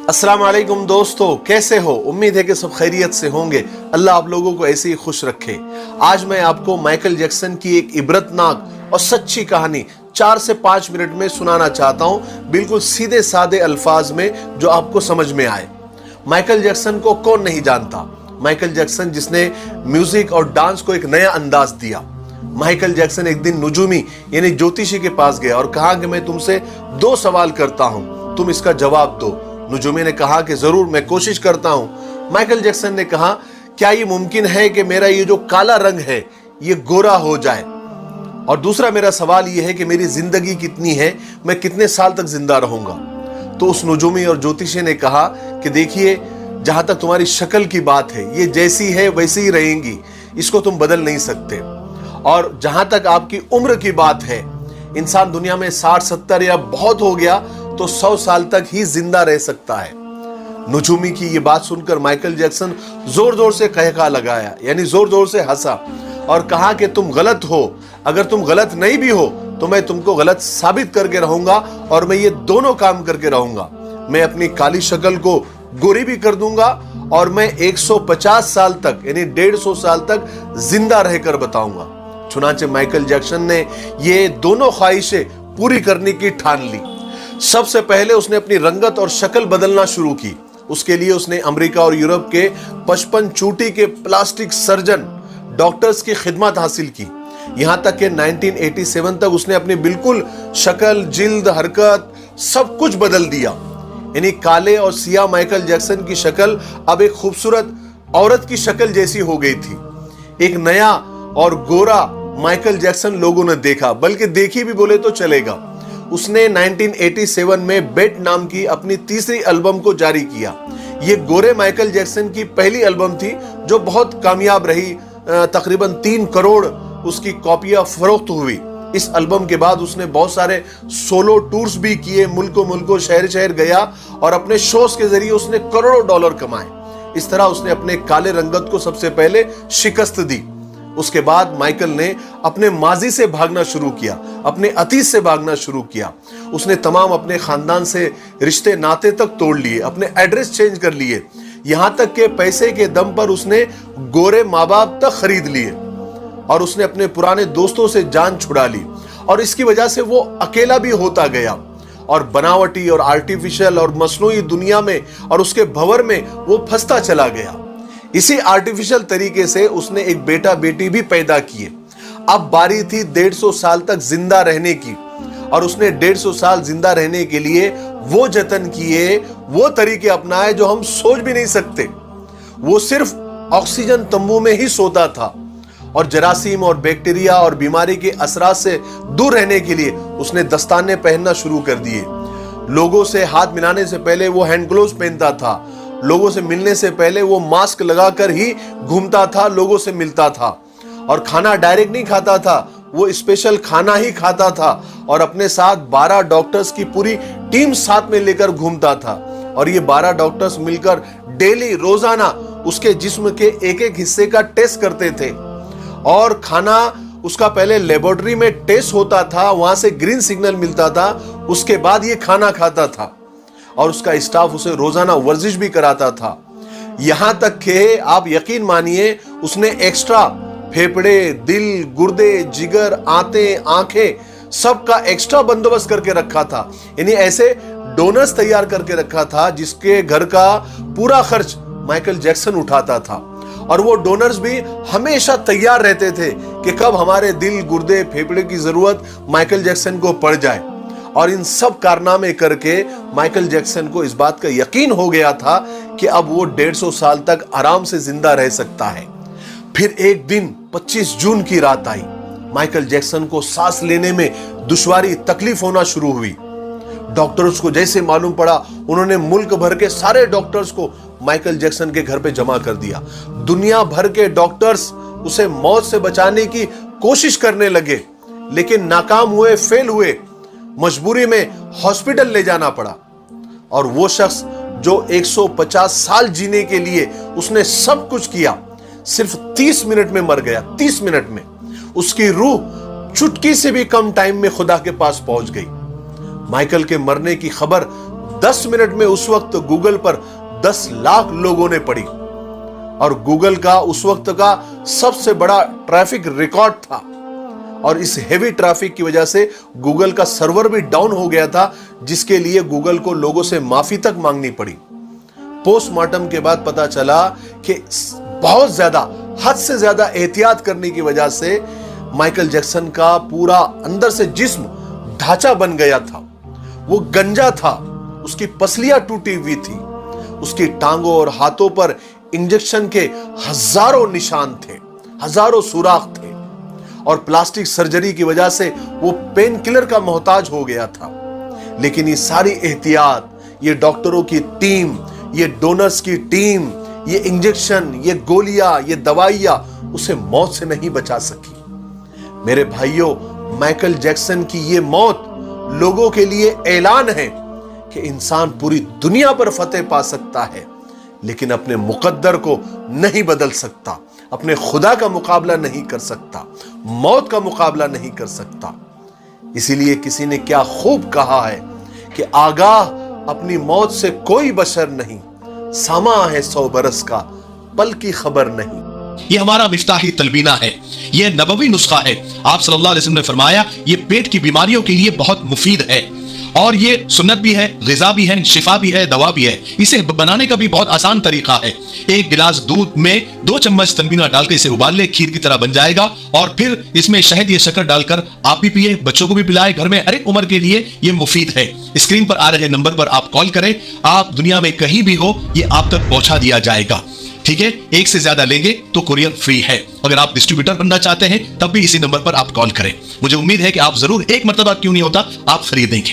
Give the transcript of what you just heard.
अस्सलाम वालेकुम दोस्तों, कैसे हो? उम्मीद है कि सब खैरियत से होंगे। अल्लाह आप लोगों को ऐसे ही खुश रखे। आज मैं आपको माइकल जैक्सन की एक इबरतनाक और सच्ची कहानी 4 से 5 मिनट में सुनाना चाहता हूं, बिल्कुल सीधे सादे अल्फाज में जो आपको समझ में आए। माइकल जैक्सन को कौन नहीं जानता? माइकल जैक्सन जिसने म्यूजिक और डांस को एक नया अंदाज दिया। माइकल जैक्सन एक दिन नुजूमी यानी ज्योतिषी के पास गया और कहा कि मैं तुमसे 2 सवाल करता हूं, तुम इसका जवाब दो। नुजूमी ने कहा कि जरूर, मैं कोशिश करता हूं। माइकल जैक्सन ने कहा, क्या ये मुमकिन है कि मेरा ये जो काला रंग है ये गोरा हो जाए? और दूसरा मेरा सवाल ये है कि मेरी जिंदगी कितनी है, मैं कितने साल तक जिंदा रहूंगा? तो उस नुजूमी और ज्योतिषी ने कहा कि देखिए, जहां तक तुम्हारी शक्ल की बात है, ये जैसी है वैसी ही रहेंगी, इसको तुम बदल नहीं सकते। और जहां तक आपकी उम्र की बात है, इंसान दुनिया में 60-70 या बहुत हो गया तो 100 साल तक ही जिंदा रह सकता है। नुजूमी की ये बात सुनकर माइकल जैक्सन जोर जोर से कहका लगाया, यानी जोर जोर से हंसा और कहा कि तुम गलत हो। अगर तुम गलत नहीं भी हो तो मैं तुमको गलत साबित करके रहूंगा, और मैं ये दोनों काम करके रहूंगा। मैं अपनी काली शक्ल को गोरी भी कर दूंगा और मैं 150 साल तक यानी 150 साल तक जिंदा रहकर बताऊंगा। चुनाचे माइकल जैक्सन ने ये दोनों ख्वाहिशें पूरी करने की ठान ली। सबसे पहले उसने अपनी रंगत और शक्ल बदलना शुरू की। उसके लिए उसने अमेरिका और यूरोप के 55 चोटी के प्लास्टिक सर्जन डॉक्टर्स की खिदमत हासिल की। यहां तक कि 1987 तक उसने अपनी बिल्कुल शक्ल, जिल्द, हरकत सब कुछ बदल दिया। यानी काले और सिया माइकल जैक्सन की शक्ल अब एक खूबसूरत औरत की शक्ल जैसी हो गई थी। एक नया और गोरा माइकल जैक्सन लोगों ने देखा, बल्कि देखी भी बोले तो चलेगा। उसने 1987 में बेट नाम की अपनी तीसरी एल्बम को जारी किया। ये गोरे माइकल जैक्सन की पहली एल्बम थी जो बहुत कामयाब रही। तकरीबन 3 करोड़ उसकी कॉपियां फरोख्त हुई। इस एल्बम के बाद उसने बहुत सारे सोलो टूर्स भी किए, मुल्कों मुल्कों, शहर शहर गया और अपने शोज के जरिए उसने करोड़ों डॉलर कमाए। इस तरह उसने अपने काले रंगत को सबसे पहले शिकस्त दी। उसके बाद माइकल ने अपने माजी से भागना शुरू किया, अपने अतीत से भागना शुरू किया। उसने तमाम अपने खानदान से रिश्ते नाते तक तोड़ लिए, अपने एड्रेस चेंज कर लिए, यहां तक के पैसे के दम पर उसने गोरे माँ बाप तक खरीद लिए और उसने अपने पुराने दोस्तों से जान छुड़ा ली। और इसकी वजह से वो अकेला भी होता गया और बनावटी और आर्टिफिशियल और मसनूई दुनिया में और उसके भंवर में वो फंसता चला गया। इसी आर्टिफिशियल तरीके से उसने एक बेटा बेटी भी पैदा किए। अब बारी थी 150 साल तक जिंदा रहने की, और उसने 150 साल जिंदा रहने के लिए वो जतन किए, वो तरीके अपनाए जो हम सोच भी नहीं सकते। वो सिर्फ ऑक्सीजन तंबू में ही सोता था और जरासीम और बैक्टीरिया और बीमारी के असरात से दूर रहने के लिए उसने दस्ताने पहनना शुरू कर दिए। लोगों से हाथ मिलाने से पहले वो हैंड ग्लोव्स पहनता था। लोगों से मिलने से पहले वो मास्क लगाकर ही घूमता था, लोगों से मिलता था। और खाना डायरेक्ट नहीं खाता था, वो स्पेशल खाना ही खाता था। और अपने साथ 12 डॉक्टर्स की पूरी टीम साथ में लेकर घूमता था। और ये 12 डॉक्टर्स मिलकर डेली, रोजाना उसके जिस्म के एक एक हिस्से का टेस्ट करते थे। और खाना उसका पहले लेबोरेटरी में टेस्ट होता था, वहां से ग्रीन सिग्नल मिलता था, उसके बाद ये खाना खाता था। और उसका स्टाफ उसे रोजाना वर्जिश भी कराता था। यहां तक कि आप यकीन मानिए, उसने एक्स्ट्रा फेफड़े, दिल, गुर्दे, जिगर, आंखें सबका एक्स्ट्रा बंदोबस्त करके रखा था। यानी ऐसे डोनर्स तैयार करके रखा था जिसके घर का पूरा खर्च माइकल जैक्सन उठाता था। और वो डोनर्स भी हमेशा तैयार रहते थे कि कब हमारे दिल, गुर्दे, फेफड़े की जरूरत माइकल जैक्सन को पड़ जाए। और इन सब कारनामे करके माइकल जैक्सन को इस बात का यकीन हो गया था कि अब वो 150 साल तक आराम से जिंदा रह सकता है। फिर एक दिन 25 जून की रात आई। माइकल जैक्सन को सांस लेने में दुश्वारी, तकलीफ होना शुरू हुई। डॉक्टर्स को जैसे मालूम पड़ा, उन्होंने मुल्क भर के सारे डॉक्टर्स को माइकल जैक्सन के घर पे जमा कर दिया। दुनिया भर के डॉक्टर्स उसे मौत से बचाने की कोशिश करने लगे, लेकिन नाकाम हुए, फेल हुए। मजबूरी में हॉस्पिटल ले जाना पड़ा। और वो शख्स जो 150 साल जीने के लिए उसने सब कुछ किया, सिर्फ 30 मिनट में मर गया। 30 मिनट में उसकी रूह चुटकी से भी कम टाइम में खुदा के पास पहुंच गई। माइकल के मरने की खबर 10 मिनट में उस वक्त गूगल पर 10 लाख लोगों ने पढ़ी और गूगल का उस वक्त का सबसे बड़ा ट्रैफिक रिकॉर्ड था। और इस हेवी ट्रैफिक की वजह से गूगल का सर्वर भी डाउन हो गया था, जिसके लिए गूगल को लोगों से माफी तक मांगनी पड़ी। पोस्टमार्टम के बाद पता चला कि बहुत ज्यादा, हद से ज्यादा एहतियात करने की वजह से माइकल जैक्सन का पूरा अंदर से जिस्म ढांचा बन गया था। वो गंजा था, उसकी पसलियां टूटी हुई थी, उसकी टांगों और हाथों पर इंजेक्शन के हजारों निशान थे, हजारों सुराख थे और प्लास्टिक सर्जरी की वजह से वो पेन किलर का मोहताज हो गया था। लेकिन ये सारी एहतियात, ये डॉक्टरों की टीम, ये डोनर्स की टीम, ये इंजेक्शन, ये गोलियां, ये दवाइयां उसे मौत से नहीं बचा सकी। मेरे भाइयों, माइकल जैक्सन की ये मौत लोगों के लिए ऐलान है कि इंसान पूरी दुनिया पर फतेह पा सकता है, लेकिन अपने मुकद्दर को नहीं बदल सकता, अपने खुदा का मुकाबला नहीं कर सकता, मौत का मुकाबला नहीं कर सकता। इसीलिए किसी ने क्या खूब कहा है कि आगाह अपनी मौत से कोई बशर नहीं, समा है 100 बरस का, पल की खबर नहीं। ये हमारा मिफ्ताही तलबीना है, ये नबवी नुस्खा है। आप सल्लल्लाहु अलैहि वसल्लम ने फरमाया ये पेट की बीमारियों के लिए बहुत मुफीद है और ये सुन्नत भी है, ग़िज़ा भी है, शिफा भी है, दवा भी है। इसे बनाने का भी बहुत आसान तरीका है। 1 गिलास दूध में 2 चम्मच तलबीना डालकर इसे उबाल ले, खीर की तरह बन जाएगा और फिर इसमें शहद या शक्कर डालकर आप भी पिए, बच्चों को भी पिलाए। घर में हर एक उम्र के लिए ये मुफीद है। स्क्रीन पर आ रहे नंबर पर आप कॉल करें, आप दुनिया में कहीं भी हो ये आप तक पहुंचा दिया जाएगा। ठीक है, 1 से ज्यादा लेंगे तो कुरियर फ्री है। अगर आप डिस्ट्रीब्यूटर बनना चाहते हैं तब भी इसी नंबर पर आप कॉल करें। मुझे उम्मीद है कि आप जरूर, एक मर्तबा क्यों नहीं होता, आप खरीदेंगे।